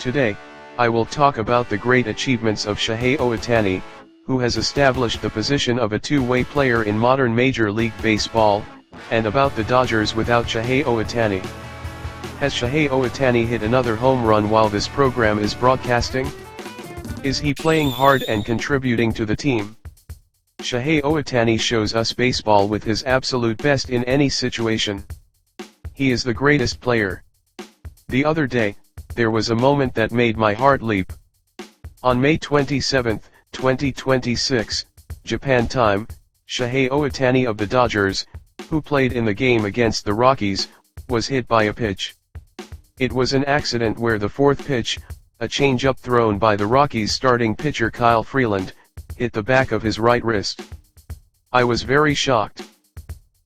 Today, I will talk about the great achievements of Shohei Ohtani, who has established the position of a two-way player in modern Major League Baseball, and about the Dodgers without Shohei Ohtani. Has Shohei Ohtani hit another home run while this program is broadcasting? Is he playing hard and contributing to the team? Shohei Ohtani shows us baseball with his absolute best in any situation. He is the greatest player. The other day, there was a moment that made my heart leap. On May 27, 2026, Japan time, Shohei Ohtani of the Dodgers, who played in the game against the Rockies, was hit by a pitch. It was an accident where the fourth pitch, a changeup thrown by the Rockies starting pitcher Kyle Freeland, hit the back of his right wrist. I was very shocked.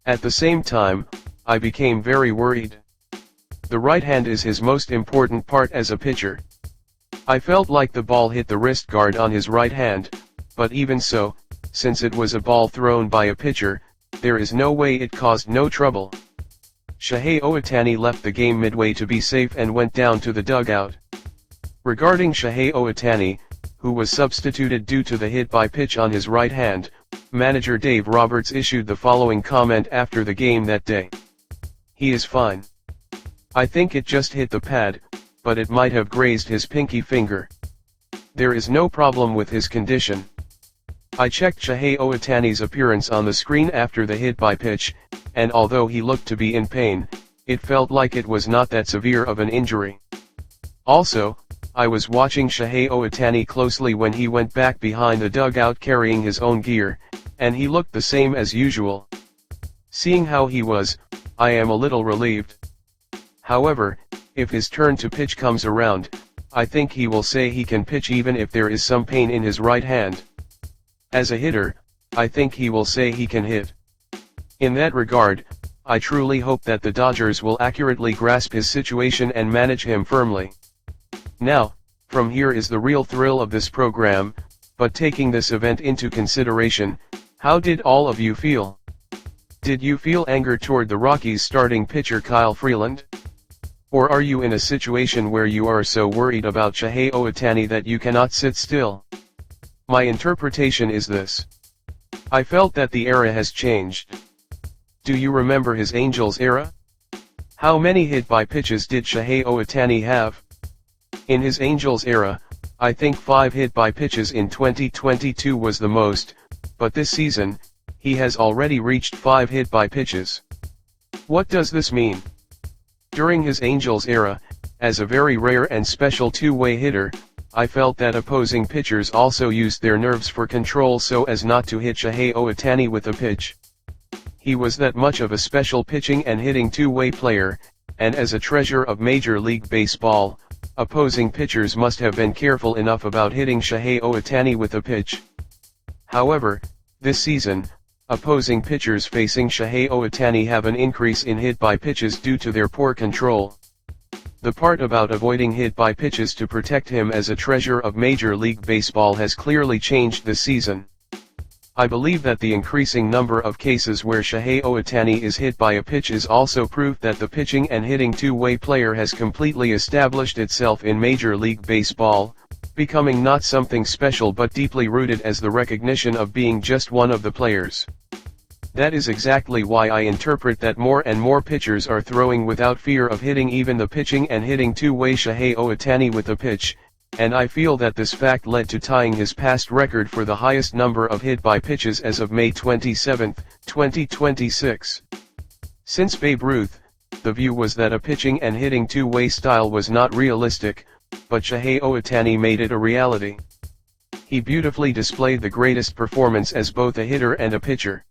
At the same time, I became very worried. The right hand is his most important part as a pitcher. I felt like the ball hit the wrist guard on his right hand, but even so, since it was a ball thrown by a pitcher, there is no way it caused no trouble. Shohei Ohtani left the game midway to be safe and went down to the dugout. Regarding Shohei Ohtani, who was substituted due to the hit by pitch on his right hand, manager Dave Roberts issued the following comment after the game that day. "He is fine. I think it just hit the pad, but it might have grazed his pinky finger. There is no problem with his condition." I checked Shohei Ohtani's appearance on the screen after the hit by pitch, and although he looked to be in pain, it felt like it was not that severe of an injury. Also, I was watching Shohei Ohtani closely when he went back behind the dugout carrying his own gear, and he looked the same as usual. Seeing how he was, I am a little relieved. However, if his turn to pitch comes around, I think he will say he can pitch even if there is some pain in his right hand. As a hitter, I think he will say he can hit. In that regard, I truly hope that the Dodgers will accurately grasp his situation and manage him firmly. Now, from here is the real thrill of this program, but taking this event into consideration, how did all of you feel? Did you feel anger toward the Rockies starting pitcher Kyle Freeland? Or are you in a situation where you are so worried about Shohei Ohtani that you cannot sit still? My interpretation is this. I felt that the era has changed. Do you remember his Angels era? How many hit by pitches did Shohei Ohtani have? In his Angels era, I think 5 hit by pitches in 2022 was the most, but this season, he has already reached 5 hit by pitches. What does this mean? During his Angels era, as a very rare and special two-way hitter, I felt that opposing pitchers also used their nerves for control so as not to hit Shohei Ohtani with a pitch. He was that much of a special pitching and hitting two-way player, and as a treasure of Major League Baseball, opposing pitchers must have been careful enough about hitting Shohei Ohtani with a pitch. However, this season, opposing pitchers facing Shohei Ohtani have an increase in hit by pitches due to their poor control. The part about avoiding hit by pitches to protect him as a treasure of Major League Baseball has clearly changed this season. I believe that the increasing number of cases where Shohei Ohtani is hit by a pitch is also proof that the pitching and hitting two-way player has completely established itself in Major League Baseball, becoming not something special but deeply rooted as the recognition of being just one of the players. That is exactly why I interpret that more and more pitchers are throwing without fear of hitting even the pitching and hitting two-way Shohei Ohtani with a pitch, and I feel that this fact led to tying his past record for the highest number of hit by pitches as of May 27, 2026. Since Babe Ruth, the view was that a pitching and hitting two-way style was not realistic, but Shohei Ohtani made it a reality. He beautifully displayed the greatest performance as both a hitter and a pitcher.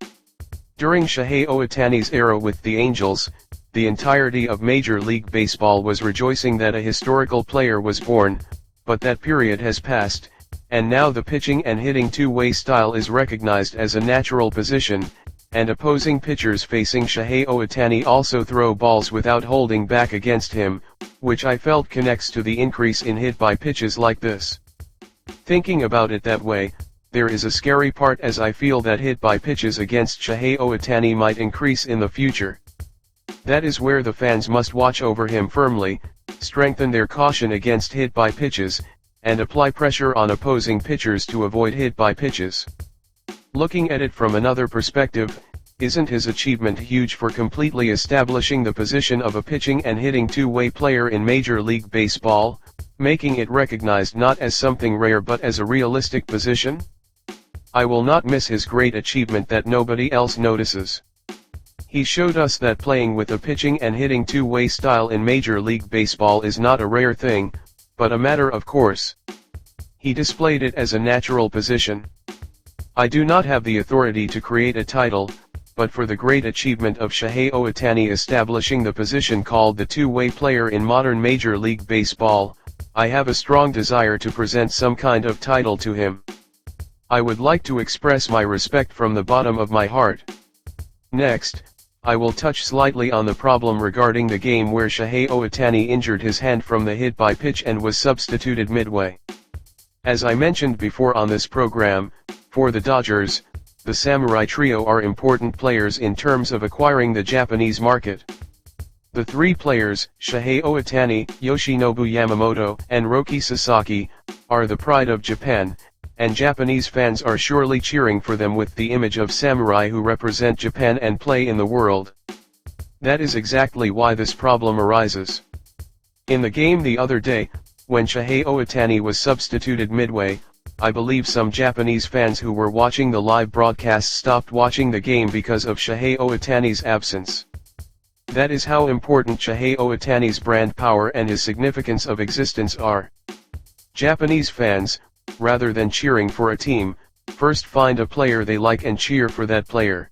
During Shohei Ohtani's era with the Angels, the entirety of Major League Baseball was rejoicing that a historical player was born, but that period has passed, and now the pitching and hitting two-way style is recognized as a natural position, and opposing pitchers facing Shohei Ohtani also throw balls without holding back against him, which I felt connects to the increase in hit by pitches like this. Thinking about it that way, there is a scary part as I feel that hit by pitches against Shohei Ohtani might increase in the future. That is where the fans must watch over him firmly, strengthen their caution against hit-by pitches, and apply pressure on opposing pitchers to avoid hit-by pitches. Looking at it from another perspective, isn't his achievement huge for completely establishing the position of a pitching and hitting two-way player in Major League Baseball, making it recognized not as something rare but as a realistic position? I will not miss his great achievement that nobody else notices. He showed us that playing with a pitching and hitting two-way style in Major League Baseball is not a rare thing, but a matter of course. He displayed it as a natural position. I do not have the authority to create a title, but for the great achievement of Shohei Ohtani establishing the position called the two-way player in modern Major League Baseball, I have a strong desire to present some kind of title to him. I would like to express my respect from the bottom of my heart. Next, I will touch slightly on the problem regarding the game where Shohei Ohtani injured his hand from the hit by pitch and was substituted midway. As I mentioned before on this program, for the Dodgers, the Samurai Trio are important players in terms of acquiring the Japanese market. The three players, Shohei Ohtani, Yoshinobu Yamamoto, and Roki Sasaki, are the pride of Japan, and Japanese fans are surely cheering for them with the image of samurai who represent Japan and play in the world. That is exactly why this problem arises. In the game the other day, when Shohei Ohtani was substituted midway, I believe some Japanese fans who were watching the live broadcast stopped watching the game because of Shohei Ohtani's absence. That is how important Shohei Ohtani's brand power and his significance of existence are. Japanese fans, rather than cheering for a team, first find a player they like and cheer for that player.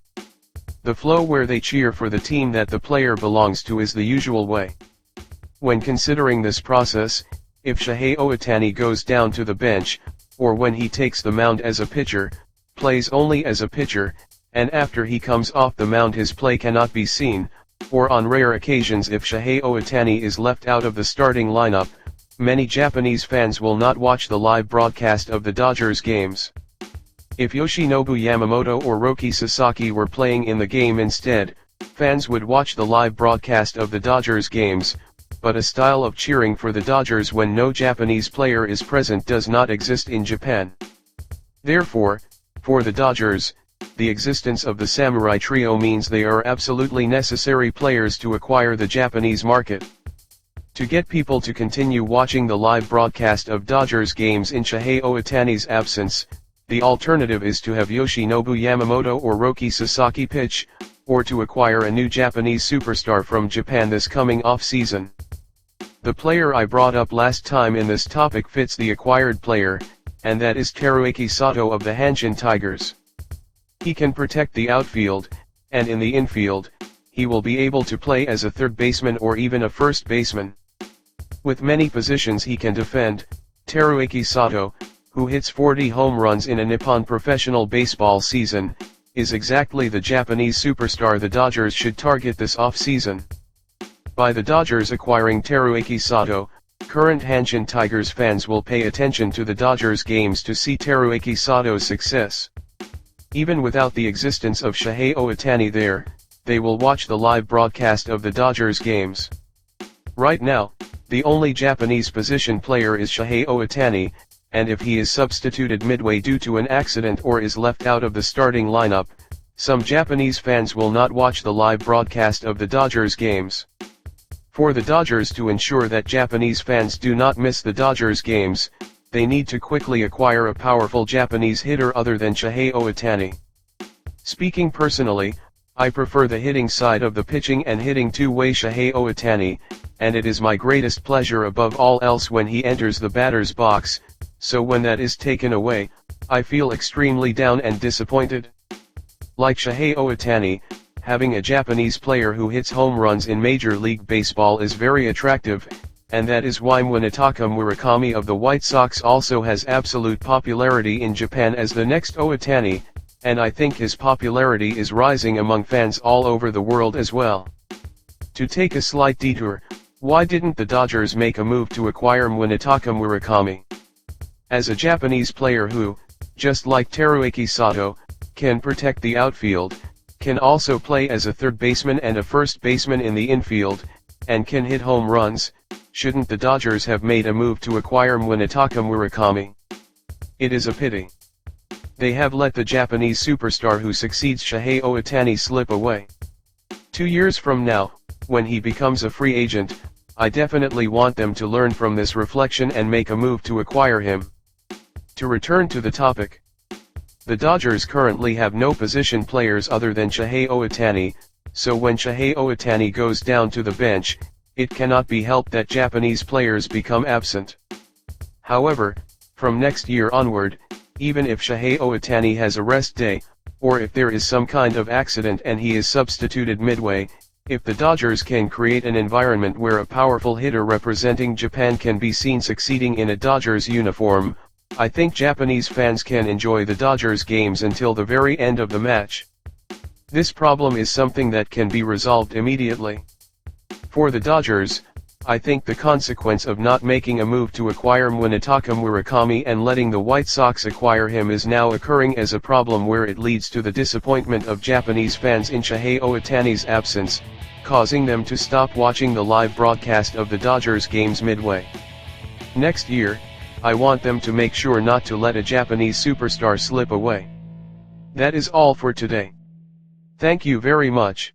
The flow where they cheer for the team that the player belongs to is the usual way. When considering this process, if Shohei Ohtani goes down to the bench, or when he takes the mound as a pitcher, plays only as a pitcher, and after he comes off the mound his play cannot be seen, or on rare occasions if Shohei Ohtani is left out of the starting lineup, many Japanese fans will not watch the live broadcast of the Dodgers games. If Yoshinobu Yamamoto or Roki Sasaki were playing in the game instead, fans would watch the live broadcast of the Dodgers games, but a style of cheering for the Dodgers when no Japanese player is present does not exist in Japan. Therefore, for the Dodgers, the existence of the Samurai Trio means they are absolutely necessary players to acquire the Japanese market. To get people to continue watching the live broadcast of Dodgers games in Shohei Ohtani's absence, the alternative is to have Yoshinobu Yamamoto or Roki Sasaki pitch, or to acquire a new Japanese superstar from Japan this coming off-season. The player I brought up last time in this topic fits the acquired player, and that is Teruaki Sato of the Hanshin Tigers. He can protect the outfield, and in the infield, he will be able to play as a third baseman or even a first baseman. With many positions he can defend, Teruaki Sato, who hits 40 home runs in a Nippon professional baseball season, is exactly the Japanese superstar the Dodgers should target this off-season. By the Dodgers acquiring Teruaki Sato, current Hanshin Tigers fans will pay attention to the Dodgers games to see Teruaki Sato's success. Even without the existence of Shohei Ohtani there, they will watch the live broadcast of the Dodgers games. Right now, the only Japanese position player is Shohei Ohtani, and if he is substituted midway due to an accident or is left out of the starting lineup, some Japanese fans will not watch the live broadcast of the Dodgers games. For the Dodgers to ensure that Japanese fans do not miss the Dodgers games, they need to quickly acquire a powerful Japanese hitter other than Shohei Ohtani. Speaking personally, I prefer the hitting side of the pitching and hitting two-way Shohei Ohtani, and it is my greatest pleasure above all else when he enters the batter's box, so when that is taken away, I feel extremely down and disappointed. Like Shohei Ohtani, having a Japanese player who hits home runs in Major League Baseball is very attractive, and that is why Munetaka Murakami of the White Sox also has absolute popularity in Japan as the next Ohtani, and I think his popularity is rising among fans all over the world as well. To take a slight detour, why didn't the Dodgers make a move to acquire Munetaka Murakami? As a Japanese player who, just like Teruaki Sato, can protect the outfield, can also play as a third baseman and a first baseman in the infield, and can hit home runs, shouldn't the Dodgers have made a move to acquire Munetaka Murakami? It is a pity. They have let the Japanese superstar who succeeds Shohei Ohtani slip away. 2 years from now, when he becomes a free agent, I definitely want them to learn from this reflection and make a move to acquire him. To return to the topic. The Dodgers currently have no position players other than Shohei Ohtani, so when Shohei Ohtani goes down to the bench, it cannot be helped that Japanese players become absent. However, from next year onward, even if Shohei Ohtani has a rest day, or if there is some kind of accident and he is substituted midway, if the Dodgers can create an environment where a powerful hitter representing Japan can be seen succeeding in a Dodgers uniform, I think Japanese fans can enjoy the Dodgers games until the very end of the match. This problem is something that can be resolved immediately. For the Dodgers, I think the consequence of not making a move to acquire Munetaka Murakami and letting the White Sox acquire him is now occurring as a problem where it leads to the disappointment of Japanese fans in Shohei Ohtani's absence, causing them to stop watching the live broadcast of the Dodgers games midway. Next year, I want them to make sure not to let a Japanese superstar slip away. That is all for today. Thank you very much.